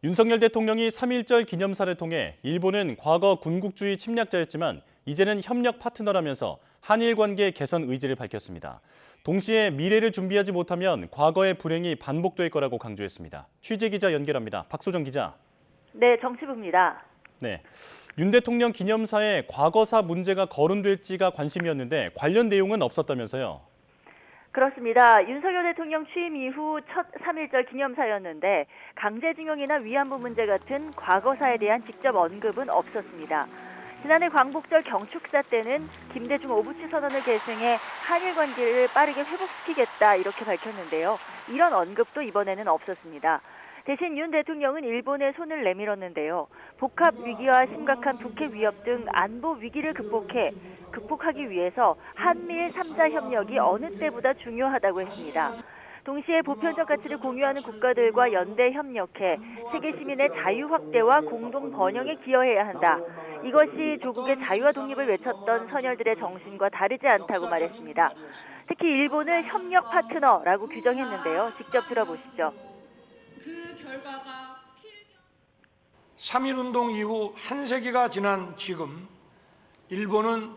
윤석열 대통령이 3.1절 기념사를 통해 일본은 과거 군국주의 침략자였지만 이제는 협력 파트너라면서 한일 관계 개선 의지를 밝혔습니다. 동시에 미래를 준비하지 못하면 과거의 불행이 반복될 거라고 강조했습니다. 취재 기자 연결합니다. 박소정 기자. 네, 정치부입니다. 네, 윤 대통령 기념사에 과거사 문제가 거론될지가 관심이었는데 관련 내용은 없었다면서요? 그렇습니다. 윤석열 대통령 취임 이후 첫 3.1절 기념사였는데 강제징용이나 위안부 문제 같은 과거사에 대한 직접 언급은 없었습니다. 지난해 광복절 경축사 때는 김대중 오부치 선언을 계승해 한일 관계를 빠르게 회복시키겠다 이렇게 밝혔는데요. 이런 언급도 이번에는 없었습니다. 대신 윤 대통령은 일본에 손을 내밀었는데요. 복합 위기와 심각한 북핵 위협 등 안보 위기를 극복하기 위해서 한미일 3자 협력이 어느 때보다 중요하다고 했습니다. 동시에 보편적 가치를 공유하는 국가들과 연대 협력해 세계 시민의 자유 확대와 공동 번영에 기여해야 한다. 이것이 조국의 자유와 독립을 외쳤던 선열들의 정신과 다르지 않다고 말했습니다. 특히 일본을 협력 파트너라고 규정했는데요. 직접 들어보시죠. 그 결과가 3.1운동 이후 한 세기가 지난 지금 일본은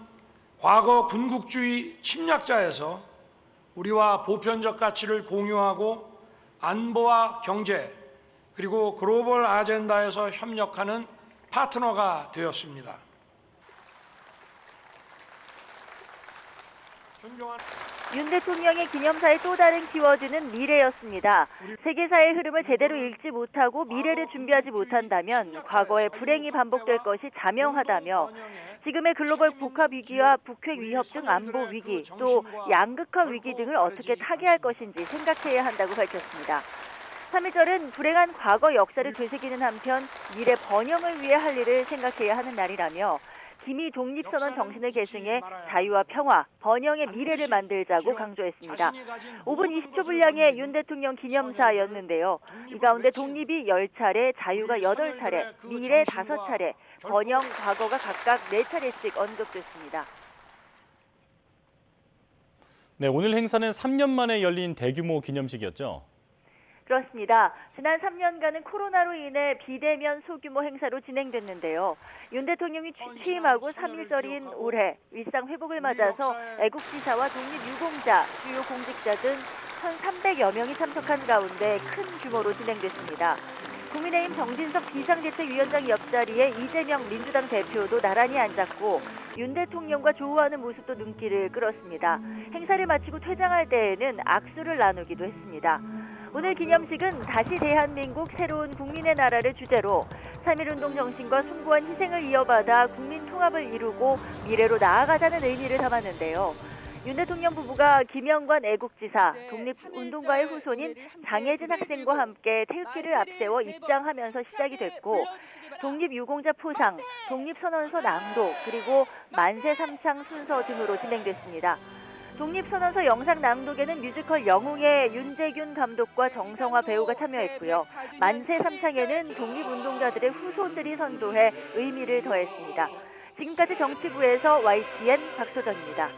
과거 군국주의 침략자에서 우리와 보편적 가치를 공유하고 안보와 경제 그리고 글로벌 아젠다에서 협력하는 파트너가 되었습니다. 윤 대통령의 기념사의 또 다른 키워드는 미래였습니다. 세계사의 흐름을 제대로 읽지 못하고 미래를 준비하지 못한다면 과거의 불행이 반복될 것이 자명하다며 지금의 글로벌 복합 위기와 북핵 위협 등 안보 위기, 또 양극화 위기 등을 어떻게 타개할 것인지 생각해야 한다고 밝혔습니다. 3.1절은 불행한 과거 역사를 되새기는 한편 미래 번영을 위해 할 일을 생각해야 하는 날이라며 기미 독립선언 정신을 계승해 자유와 평화, 번영의 미래를 만들자고 강조했습니다. 5분 20초 분량의 윤 대통령 기념사였는데요. 이 가운데 독립이 10차례, 자유가 8차례, 미래 5차례, 번영, 과거가 각각 4차례씩 언급됐습니다. 네, 오늘 행사는 3년 만에 열린 대규모 기념식이었죠? 그렇습니다. 지난 3년간은 코로나로 인해 비대면 소규모 행사로 진행됐는데요. 윤 대통령이 취임하고 3.1절인 올해 일상 회복을 맞아서 애국지사와 독립유공자, 주요 공직자 등 1,300여 명이 참석한 가운데 큰 규모로 진행됐습니다. 국민의힘 정진석 비상대책위원장 옆자리에 이재명 민주당 대표도 나란히 앉았고 윤 대통령과 조우하는 모습도 눈길을 끌었습니다. 행사를 마치고 퇴장할 때에는 악수를 나누기도 했습니다. 오늘 기념식은 다시 대한민국 새로운 국민의 나라를 주제로 3.1운동 정신과 숭고한 희생을 이어받아 국민 통합을 이루고 미래로 나아가자는 의미를 담았는데요. 윤 대통령 부부가 김영관 애국지사, 독립운동가의 후손인 장혜진 학생과 함께 태극기를 앞세워 입장하면서 시작이 됐고 독립유공자 포상, 독립선언서 낭독, 그리고 만세 삼창 순서 등으로 진행됐습니다. 독립선언서 영상 낭독에는 뮤지컬 영웅의 윤재균 감독과 정성화 배우가 참여했고요. 만세 삼창에는 독립운동가들의 후손들이 선도해 의미를 더했습니다. 지금까지 정치부에서 YTN 박소정입니다.